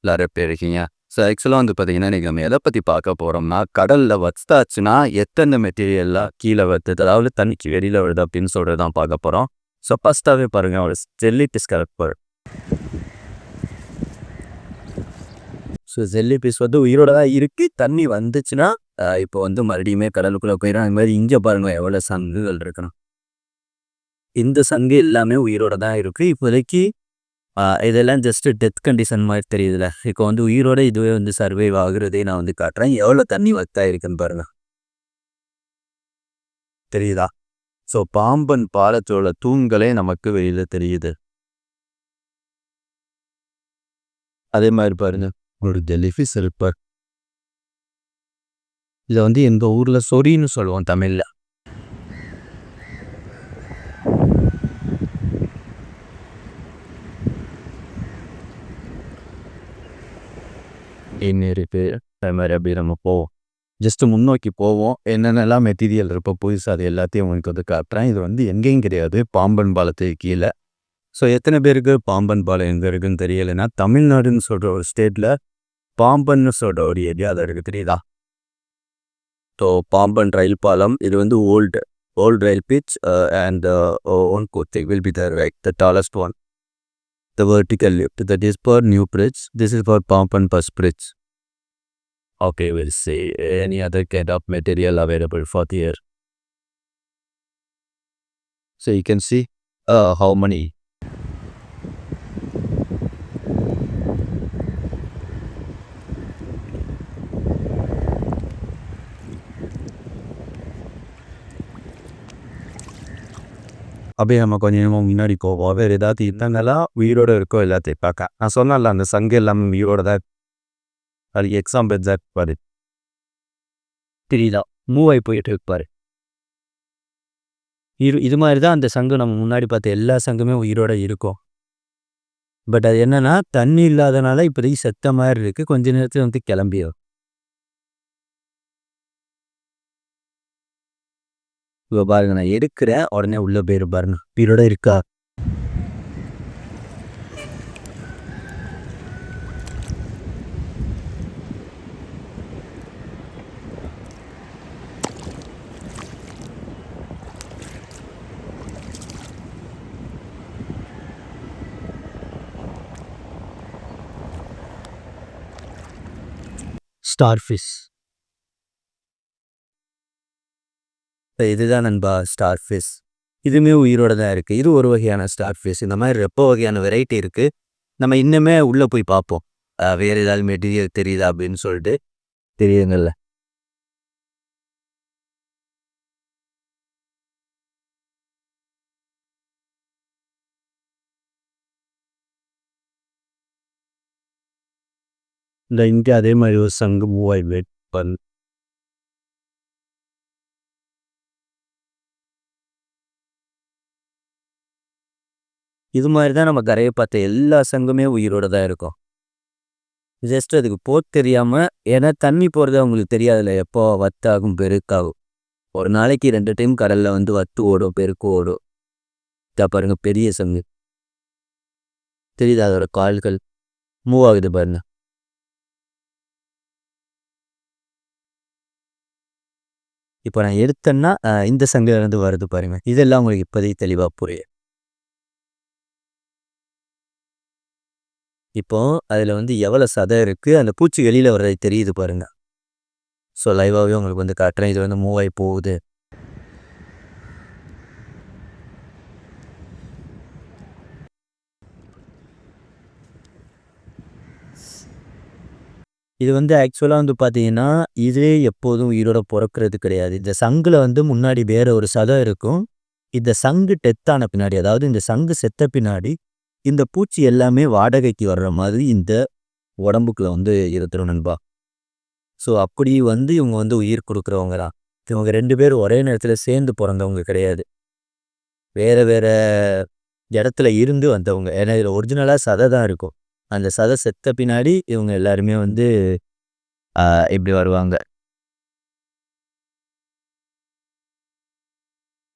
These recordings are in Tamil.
எல்லாரும் எப்படி இருக்கீங்க? ஸோ ஆக்சுவலா வந்து பார்த்தீங்கன்னா, இன்னைக்கு நம்ம எத பத்தி பார்க்க போறோம்னா, கடல்ல வத்தாச்சுன்னா எத்தன மெட்டீரியல்லாம் கீழ வருது, அதாவது தண்ணிக்கு வெளியில வருது அப்படின்னு சொல்றது தான் பார்க்க போறோம். ஸோ ஃபர்ஸ்ட்டாவே பாருங்க ஒரு jelly fish character. So jelly fish வந்து உயிரோட தான் இருக்கு. தண்ணி வந்துச்சுன்னா, இப்போ வந்து மறுபடியுமே கடலுக்குள்ள போயிரும். அது மாரி இங்க பாருங்க எவ்வளோ சங்குகள் இருக்குன்னு. இந்த சங்கு எல்லாமே உயிரோட தான் இருக்கு. இப்போதைக்கு இதெல்லாம் ஜஸ்ட் டெத் கண்டிஷன் மாரி தெரியுதுல்ல. இப்போ வந்து உயிரோட இதுவே வந்து சர்வைவ் ஆகுறதே நான் வந்து காட்டுறேன். எவ்வளோ தண்ணி வத்தாயிருக்குன்னு பாருங்க. தெரியுதா? ஸோ பாம்பன் பாலத்தோட தூண்களே நமக்கு வெளியில தெரியுது. அதே மாரி பாருங்க, ஒரு ஜெல்லிஃபிஷ் இருப்பார். இத வந்து எங்க ஊர்ல சொறின்னு சொல்லுவோம் தமிழ்ல. இருக்கு. அது மாரி அப்படி நம்ம போவோம். ஜஸ்ட் முன்னோக்கி போவோம். என்னென்னலாம் மெட்டீரியல் இருக்கோ புதுசா அது எல்லாத்தையும் உங்களுக்கு வந்து காட்டுறேன். இது வந்து எங்கேயும் கிடையாது. பாம்பன் பாலத்துக்கு கீழ. ஸோ எத்தனை பேருக்கு பாம்பன் பாலம் எங்க இருக்குன்னு தெரியலைன்னா, தமிழ்நாடுன்னு சொல்ற ஒரு ஸ்டேட்ல பாம்பன்னு சொல்ற ஒரு ஏரியா அது இருக்கு தெரியுதா? ஸோ பாம்பன் ரயில் பாலம் இது வந்து old rail bridge and one கோத்தை will be there right the tallest one. The vertical lift that is for new bridge. This is for Pampan bus bridge. Okay, we'll see any other kind of material available for here. So you can see how many. அப்படியே நம்ம கொஞ்சம் முன்னாடி போவோம். வேறு ஏதாவது இருந்தாங்கலாம் உயிரோட இருக்கோ எல்லாத்தையும் பார்க்க. நான் சொன்னேன்ல அந்த சங்கு எல்லாமே உயிரோட தான். அதுக்கு எக்ஸாம்பிள் எக்ஸாக்ட் பாரு. தெரியுதா? மூவ் ஆகி போயிட்டு இருப்பாரு. இது மாதிரி தான் அந்த சங்கு நம்ம முன்னாடி பார்த்த எல்லா சங்குமே உயிரோட இருக்கும். பட் அது என்னன்னா தண்ணி இல்லாதனால இப்போதைக்கு செத்த மாதிரி இருக்கு. கொஞ்ச நேரத்தில் வந்து கிளம்பிடும். இப்போ பாருங்க நான் எடுக்கிறேன் உடனே உள்ள போயிரு பாருங்க. உயிரோட இருக்கா? Star fish. இதுதான் நண்பா ஸ்டார் ஃபிஷ். இதுவுமே உயிரோட தான் இருக்குது. இது ஒரு வகையான ஸ்டார் ஃபிஷ். இந்த மாதிரி ரொம்ப வகையான வெரைட்டி இருக்குது. நம்ம இன்னுமே உள்ளே போய் பார்ப்போம். வேறு ஏதாவது மெட்டீரியல் தெரியுதா அப்படின்னு சொல்லிட்டு. தெரியுதுங்கள்ல. இந்த இங்கே அதே மாதிரி ஒரு சங்கு மூவாய் வெயிட் பண்ணு. இது மாதிரி தான் நம்ம கரையை பார்த்த எல்லா சங்குமே உயிரோட தான் இருக்கும். ஜஸ்ட் அதுக்கு தெரியாமல் ஏன்னா தண்ணி போகிறது அவங்களுக்கு தெரியாதுல்ல. எப்போ வத்தாகும் பெருக்காகும். ஒரு நாளைக்கு 2 டைம் கடலில் வந்து வத்து ஓடும் பெருக்கு ஓடும். இதா பாருங்க பெரிய சங்கு. தெரியுதா அதோட கால்கள் மூவ் ஆகுது பாருங்க. இப்போ நான் எடுத்தேன்னா இந்த சங்குலேருந்து வருது பாருங்க. இதெல்லாம் உங்களுக்கு இப்போதைக்கு தெளிவாக புரியும். இப்போ அதில் வந்து எவ்வளோ சதை இருக்குது அந்த பூச்சி வெளியில் வர்றது தெரியுது பாருங்க. ஸோ லைவாகவே உங்களுக்கு வந்து காட்டுறேன். இது வந்து மூவ் ஆகி போகுது. இது வந்து ஆக்சுவலாக வந்து பார்த்தீங்கன்னா இதே எப்போதும் உயிரோட பிறக்கிறது கிடையாது. இந்த சங்கில் வந்து முன்னாடி வேற ஒரு சதை இருக்கும். இந்த சங்கு டெத்தான பின்னாடி அதாவது இந்த சங்கு செத்த பின்னாடி இந்த பூச்சி எல்லாமே வாடகைக்கு வர்ற மாதிரி இந்த உடம்புக்குள்ள வந்து இருந்துரும் நண்பா. ஸோ அப்படி வந்து இவங்க வந்து உயிர் கொடுக்குறவங்க தான். இவங்க 2 பேரும் ஒரே நேரத்தில் சேர்ந்து பிறந்தவங்க கிடையாது. வேற வேற இடத்துல இருந்து வந்தவங்க. ஏன்னா இதில் ஒரிஜினலாக சதை தான் இருக்கும். அந்த சதை செத்த பின்னாடி இவங்க எல்லாருமே வந்து இப்படி வருவாங்க.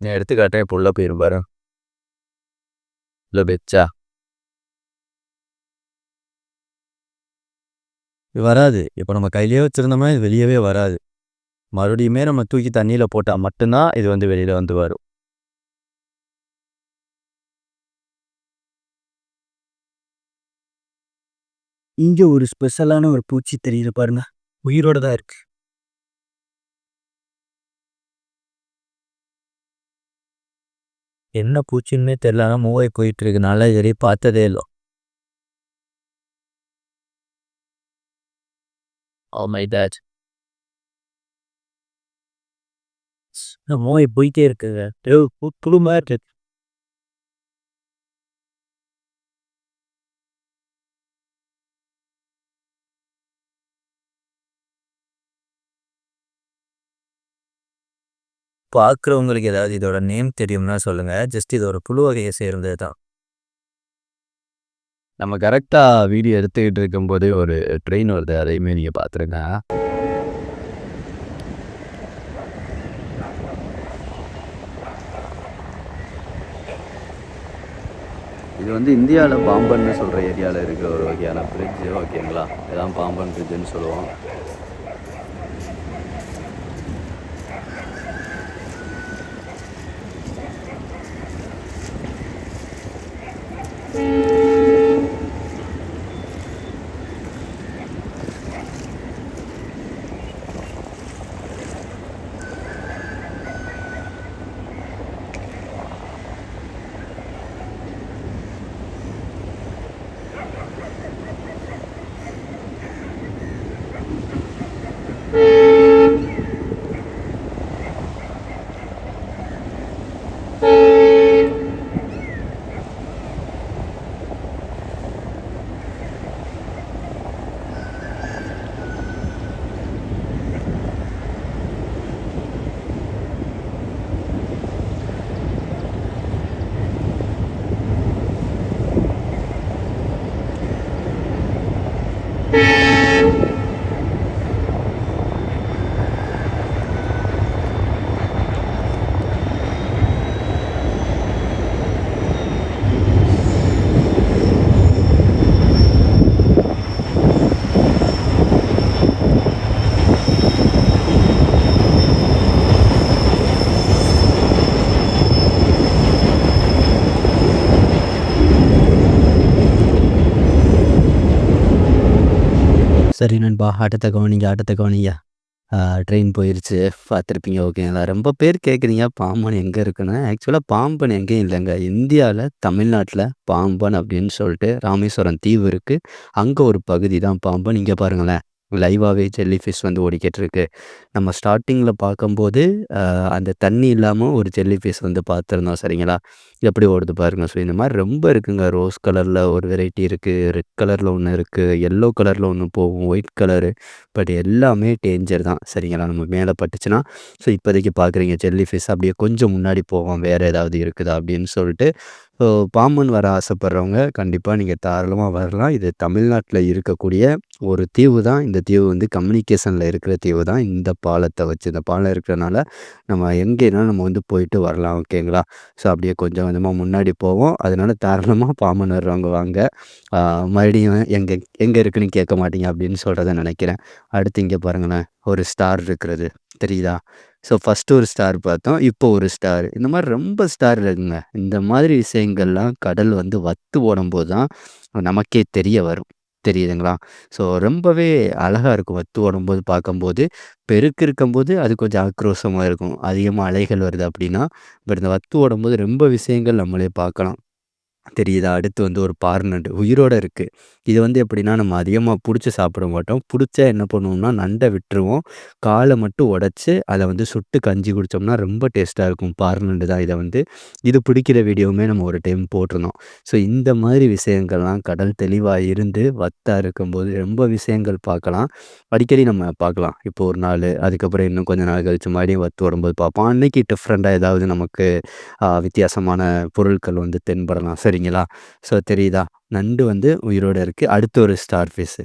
நான் எடுத்துக்காட்டேன். இப்போ உள்ள போயிரும் பாரு. உள்ள போயிடுச்சா? இது வராது. இப்போ நம்ம கையிலேயே வச்சிருந்தோம்னா இது வெளியவே வராது. மறுபடியுமே நம்ம தூக்கி தண்ணீல போட்டா மட்டும் தான் இது வந்து வெளியில வந்து வரும். இங்க ஒரு ஸ்பெஷலான ஒரு பூச்சி தெரியுது பாருங்க. உயிரோட தான் இருக்கு. என்ன பூச்சின்னே தெரியல. ஆனா மூவ் ஆயி போயிட்டு இருக்கு. நான்லாம் இதுவரையும் பார்த்ததே இல்ல. Oh my God! மூவ் ஆயி போயிட்டே இருக்குங்க. புழு மாரி இருக்கு. பார்க்குறவங்களுக்கு ஏதாவது இதோட நேம் தெரியும்னா சொல்லுங்க. ஜஸ்ட் இது ஒரு புழு வகையை சேர்ந்தது தான். நம்ம கரெக்ட்டா வீடியோ எடுத்துக்கிட்டு இருக்கும்போது ஒரு ட்ரெயின் வருது. அதையுமே நீங்க பார்த்துருங்க. இது வந்து இந்தியாவில பாம்பன்னு சொல்ற ஏரியால இருக்கிற ஒரு வகையான பிரிட்ஜ் ஓகேங்களா? இதான் பாம்பன் பிரிட்ஜ்ன்னு சொல்லுவோம். சரி நண்பா. அடுத்த கவனிங்க. ட்ரெயின் போயிருச்சு. பார்த்துருப்பீங்க ஓகேங்களா? ரொம்ப பேர் கேட்குறீங்க பாம்பன் எங்க இருக்குன்னு. ஆக்சுவலா பாம்பன் எங்கேயும் இல்லங்க. இந்தியால தமிழ்நாட்ல பாம்பன் அப்படின்னு சொல்லிட்டு ராமேஸ்வரம் தீவு இருக்கு. அங்க ஒரு பகுதி தான் பாம்பன். இங்க பாருங்களேன். லைவாவே ஜெல்லி ஃபிஷ் வந்து ஓடிக்கிட்டு இருக்கு. நம்ம ஸ்டார்ட்டிங்கில பார்க்கும்போது அந்த தண்ணி இல்லாம ஒரு ஜெல்லி ஃபிஷ் வந்து பார்த்துருந்தோம் சரிங்களா? எப்படி ஓடுது பாருங்க. ஸோ இந்த மாரி ரொம்ப இருக்குங்க. ரோஸ் கலர்ல ஒரு வெரைட்டி இருக்கு. ரெட் கலர்ல ஒண்ணு இருக்கு. எல்லோ கலர்ல ஒண்ணு போகும். White colour. பட் எல்லாமே டேஞ்சர் தான். சரிங்களா? நம்ம மேல பட்டுச்சுன்னா, ஸோ இப்போதைக்கு பார்க்குறீங்க ஜெல்லி ஃபிஷ் அப்படியே கொஞ்சம் முன்னாடி போகும். வேற ஏதாவது இருக்குதா அப்படின்னு சொல்லிட்டு. ஸோ பாம்பன் வர ஆசைப்படுறவங்க கண்டிப்பா நீங்க தாராளமா வரலாம். இது தமிழ்நாட்ல இருக்கக்கூடிய ஒரு தீவு தான். இந்த தீவு வந்து கம்யூனிகேஷன்ல இருக்கிற தீவு தான். இந்த பாலத்த வச்சு. இந்த பாலம் இருக்கிறனால நம்ம எங்கேனாலும் நம்ம வந்து போயிட்டு வரலாம். ஓகேங்களா? ஸோ அப்படியே கொஞ்சம் கொஞ்சமா முன்னாடி போவோம். அதனால தாராளமா பாம்பன் வர்றவங்க வாங்க. ஆ மறுபடியும் எங்க எங்க இருக்குன்னு கேட்க மாட்டீங்க அப்படின்னு சொல்றத நினைக்கிறேன். அடுத்து இங்க பாருங்களேன். ஒரு ஸ்டார் இருக்கிறது. தெரியுதா? ஸோ ஃபர்ஸ்ட்டு ஒரு ஸ்டார் பார்த்தோம். இப்போ ஒரு ஸ்டார். இந்த மாரி ரொம்ப ஸ்டார் இருக்குங்க. இந்த மாதிரி விஷயங்கள்லாம் கடல் வந்து வத்து ஓடும்போது தான் நமக்கே தெரிய வரும். தெரியுதுங்களா? ஸோ ரொம்பவே அழகா இருக்கும். வத்து ஓடும்போது பார்க்கும்போது. பெருக்கு இருக்கும்போது அது கொஞ்சம் ஆக்ரோஷமா இருக்கும். அதிகமா அலைகள் வருது அப்படின்னா, பட் இந்த வத்து ஓடும்போது ரொம்ப விஷயங்கள் நம்மளே பார்க்கலாம். தெரியுதா? அடுத்து வந்து ஒரு பாறை உயிரோட இருக்கு. இது வந்து எப்படின்னா, நம்ம அதிகமா புடிச்சு சாப்பிட மாட்டோம். புடிச்சா என்ன பண்ணுவோம்னா, நண்ட விட்டுருவோம். கால மட்டும் உடைச்சு, அத வந்து சுட்டு கஞ்சி குடிச்சோம்னா ரொம்ப டேஸ்ட்டா இருக்கும். பாறை நண்டு தான் இத வந்து. இது பிடிக்கிற வீடியோவுமே நம்ம ஒரு டைம் போட்டிருந்தோம். ஸோ இந்த மாதிரி விஷயங்கள்லாம் கடல் தெளிவா இருந்து, வத்தா இருக்கும்போது ரொம்ப விஷயங்கள் பார்க்கலாம். அடிக்கடி நம்ம பார்க்கலாம். இப்போ ஒரு நாளு, அதுக்கப்புறம் இன்னும் கொஞ்ச நாள் கழிச்சு மறுபடியும் வத்து வரும்போது பார்ப்போம். அன்னைக்கு டிஃப்ரெண்ட்டா ஏதாவது நமக்கு வித்தியாசமான பொருட்கள் வந்து தென்படலாம். சரிங்களா? ஸோ தெரியுதா? நண்டு வந்து உயிரோட இருக்கு. அடுத்து ஒரு ஸ்டார் ஃபிஷ்ஷு.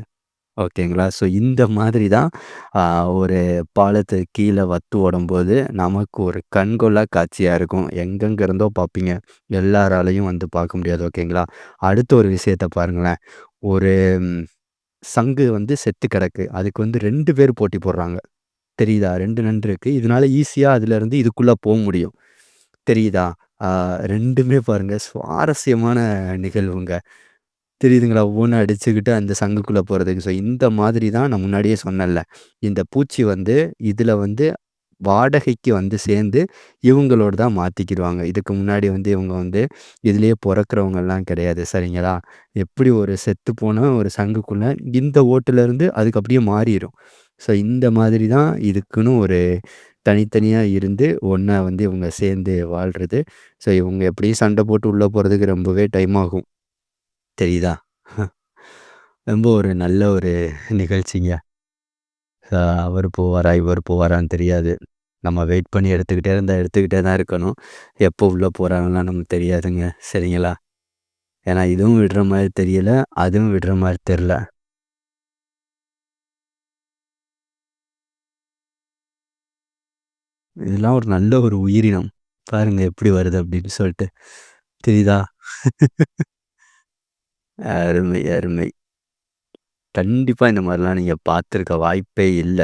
ஓகேங்களா? ஸோ இந்த மாதிரி தான் அ ஒரு பாலத்துக்கு கீழ வத்து ஓடும்போது, நமக்கு ஒரு கண்கொள்ளா காட்சியா இருக்கும். எங்கெங்க இருந்தோ பார்ப்பீங்க. எல்லாராலயும் வந்து பார்க்க முடியாது. ஓகேங்களா? அடுத்த ஒரு விஷயத்த பாருங்களேன். ஒரு சங்கு வந்து செத்து கிடக்கு. அதுக்கு வந்து 2 பேர் போட்டி போடுறாங்க. தெரியுதா? 2 நண்டு இருக்கு. இதனால ஈஸியா அதுலருந்து இதுக்குள்ள முடியும். தெரியுதா? ஆ 2மே பாருங்க சுவாரஸ்யமான நிகழ்வுங்க. தெரியுதுங்களா? ஒவ்வொண்ணு அடிச்சுக்கிட்டு அந்த சங்குக்குள்ள போறதுக்கு. ஸோ இந்த மாதிரி தான் நான் முன்னாடியே சொன்னேன்ல. இந்த பூச்சி வந்து இதுல வந்து வாடகைக்கு வந்து சேர்ந்து இவங்களோட தான் மாத்திக்கிருவாங்க. இதுக்கு முன்னாடி வந்து இவங்க வந்து இதுலயே பொறக்கிறவங்கலாம் கிடையாது. சரிங்களா? எப்படி ஒரு செத்துப்போன ஒரு சங்குக்குள்ள இந்த ஓட்டுலருந்து அதுக்கு அப்படியே மாறிரும். ஸோ இந்த மாதிரி தான் இதுக்குன்னு ஒரு தனித்தனியா இருந்து ஒண்ணா வந்து இவங்க சேர்ந்து வாழ்றது. ஸோ இவங்க எப்படியும் சண்டை போட்டு உள்ள போறதுக்கு ரொம்பவே டைம் ஆகும். தெரியுதா? ரொம்ப ஒரு நல்ல ஒரு நிகழ்ச்சிங்க. அவரு போவாரா, இவரு போவாரான்னு தெரியாது. நம்ம வெயிட் பண்ணி எடுத்துக்கிட்டே இருந்தா எடுத்துக்கிட்டே தான் இருக்கணும். எப்போ உள்ள போறாங்கலாம் நமக்கு தெரியாதுங்க. சரிங்களா? ஏன்னா இதுவும் விடுற மாரி தெரியல, அதுவும் விடுற மாரி தெர்ல. இதெல்லாம் ஒரு நல்ல ஒரு உயிரினம். பாருங்க எப்படி வருது அப்படின்னு சொல்லிட்டு. தெரியுதா? அருமை, அருமை. கண்டிப்பா இந்த மாரிலாம் நீங்க பார்த்துருக்க வாய்ப்பே இல்ல.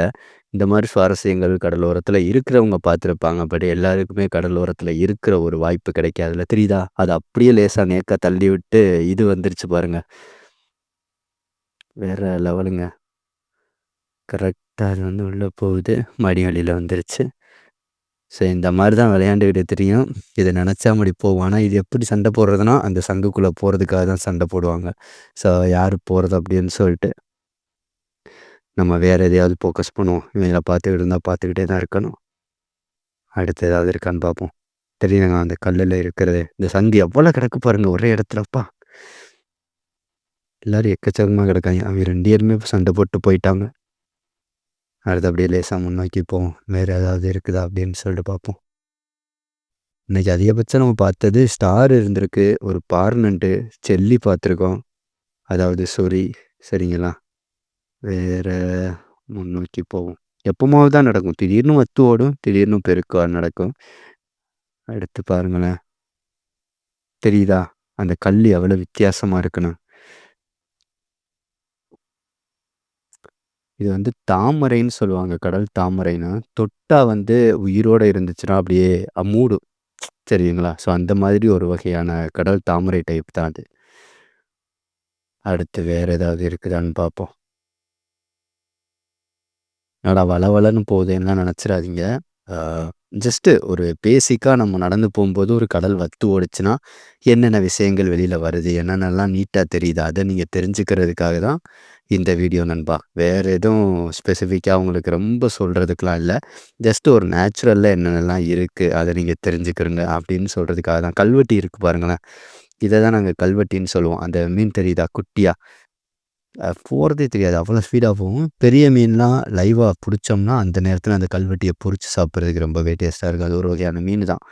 இந்த மாரி சுவாரஸ்யங்கள் கடலோரத்தில இருக்கிறவங்க பார்த்துருப்பாங்க. பட் எல்லாருக்குமே கடலோரத்தில இருக்கிற ஒரு வாய்ப்பு கிடைக்காதுல்ல. தெரியுதா? அது அப்படியே லேசா நேக்கா தள்ளி விட்டு இது வந்துருச்சு பாருங்க. வேற லெவலுங்க. கரெக்ட்டா அது வந்து உள்ள போகுது. மறுபடியும் வெளில வந்துருச்சு. ஸோ இந்த மாரி தான் விளையாண்டுக்கிட்டு திரியும். இத நெனச்சா முடி போகும். ஆனா இது எப்படி சண்டை போடுறதுன்னா, அந்த சங்குக்குள்ள போறதுக்காக தான் சண்டை போடுவாங்க. ஸோ யாரு போறது அப்படின்னு சொல்லிட்டு. நம்ம வேற எதையாவது ஃபோக்கஸ் பண்ணுவோம். இவைங்கள பார்த்துக்கிட்டு இருந்தா பார்த்துக்கிட்டே தான் இருக்கணும். அடுத்து ஏதாவது இருக்கான்னு பார்ப்போம். தெரியுதுங்க அந்த கல்லுல இருக்கிறது. இந்த சங்கு எவ்வளோ கிடக்கு பாருங்க ஒரே இடத்துல அப்பா! எல்லாரும் எக்கச்சக்கமா கிடக்காங்க. அவங்க 2 பேருமே சண்டை போட்டு போயிட்டாங்க. அடுத்து அப்படியே லேசா முன்னோக்கி போவோம். வேற ஏதாவது இருக்குதா அப்படின்னு சொல்லிட்டு பார்ப்போம். இன்னைக்கு அதிகபட்சம் நம்ம பார்த்தது ஸ்டார் இருந்திருக்கு. ஒரு பார்னண்டு, செல்லி பார்த்துருக்கோம். அதாவது சொறி. சரிங்களா? வேற முன்னோக்கி போவோம். எப்பமாவது தான் நடக்கும். திடீர்னு வத்து ஓடும். திடீர்னு பெருக்கா நடக்கும். அடுத்து பாருங்களேன். தெரியுதா? அந்த கல்லு எவ்வளோ வித்தியாசமா இருக்குன்னு. இது வந்து தாமரைன்னு சொல்லுவாங்க. கடல் தாமரைன்னு. தொட்டா வந்து உயிரோட இருந்துச்சுன்னா அப்படியே மூடும். சரிங்களா? ஸோ அந்த மாதிரி ஒரு வகையான கடல் தாமரை டைப் தான் அது. அடுத்து வேற ஏதாவது இருக்குதான்னு பார்ப்போம். என்னடா வளவளன்னு போகுதேன்னுலாம் நெனச்சிராதீங்க. ஆ ஜஸ்ட்டு ஒரு பேசிக்கா நம்ம நடந்து போம்போது ஒரு கடல் வத்து ஓடுச்சுன்னா, என்னென்ன விஷயங்கள் வெளில வருது? என்னென்னலாம் நீட்டா தெரியுது? அத நீங்க தெரிஞ்சுக்கிறதுக்காக தான் இந்த வீடியோ நண்பா. வேற எதுவும் ஸ்பெசிஃபிக்கா உங்களுக்கு ரொம்ப சொல்றதுக்குலாம் இல்ல. ஜஸ்ட் ஒரு நேச்சுரல்ல என்னென்னலாம் இருக்கு? அத நீங்க தெரிஞ்சுக்கிறங்க அப்படின்னு சொல்றதுக்காக தான். கல்வெட்டி இருக்கு பாருங்களேன். இத தான் நாங்க கல்வெட்டின்னு சொல்லுவோம். அந்த மீன் தெரியுதா? குட்டியா. போறதே தெரியாது. அவ்வளோ ஸ்பீடா போகும். பெரிய மீன்லாம் லைவா புடிச்சோம்னா, அந்த நேரத்தில அந்த கல்வெட்டிய பொரிச்சு சாப்பிடுறதுக்கு ரொம்பவே டேஸ்ட்டா இருக்கும். அது ஒரு வகையான மீனு தான்.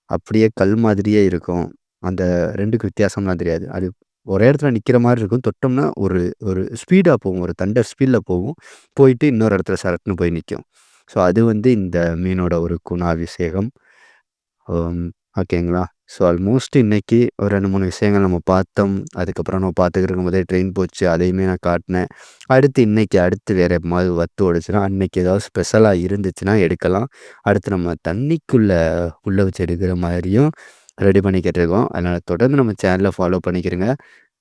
அப்படியே கல் மாதிரியே இருக்கும். அந்த 2க்கும் வித்தியாசம்லாம் தெரியாது. அது ஒரே இடத்துல நிக்கிற மாரி இருக்கும். தொட்டோம்னா ஒரு ஒரு ஸ்பீடா போகும். ஒரு தண்டர் ஸ்பீட்ல போகும். போயிட்டு இன்னொரு இடத்துல சரக்குன்னு போய் நிக்கும். ஸோ அது வந்து இந்த மீனோட ஒரு குணாதிசயம். அம் ஓகேங்களா. ஸோ ஆல்மோஸ்ட் இன்னைக்கு ஒரு 2, 3 விஷயங்கள் நம்ம பார்த்தோம். அதுக்கப்புறம் நம்ம பார்த்துக்கிட்டு இருக்கும்போதே ட்ரெயின் போச்சு. அதையுமே நான் காட்டினேன். அடுத்து வேற எப்பமாவது வத்து ஓடுச்சுன்னா, அன்னைக்கு ஏதாவது ஸ்பெஷலா இருந்துச்சுன்னா எடுக்கலாம். அடுத்து நம்ம தண்ணிக்குள்ள உள்ள வச்சு எடுக்கிற மாதிரியும் ரெடி பண்ணிக்கிட்டு இருக்கோம். அதனால தொடர்ந்து நம்ம சேனல ஃபாலோ பண்ணிக்கிறங்க.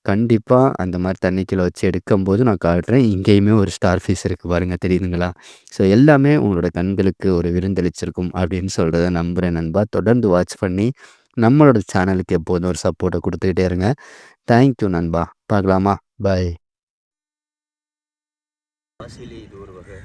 கண்டிப்பா அந்த மாரி தண்ணிக்குள்ள வச்சு எடுக்கும்போது நான் காட்டுறேன். இங்கேயுமே ஒரு ஸ்டார் ஃபிஷ் இருக்கு பாருங்க தெரியுதுங்களா? ஸோ எல்லாமே உங்களோட கண்களுக்கு ஒரு விருந்தளிச்சிருக்கும் அப்படின்னு சொல்றத நம்புறேன் நண்பா. தொடர்ந்து வாட்ச் பண்ணி நம்மளோட சேனலுக்கு எப்போதும் ஒரு சப்போர்ட்ட குடுத்துக்கிட்டே இருங்க. தேங்க் யூ நண்பா. பார்க்கலாமா? பாய். இது ஒரு வகை.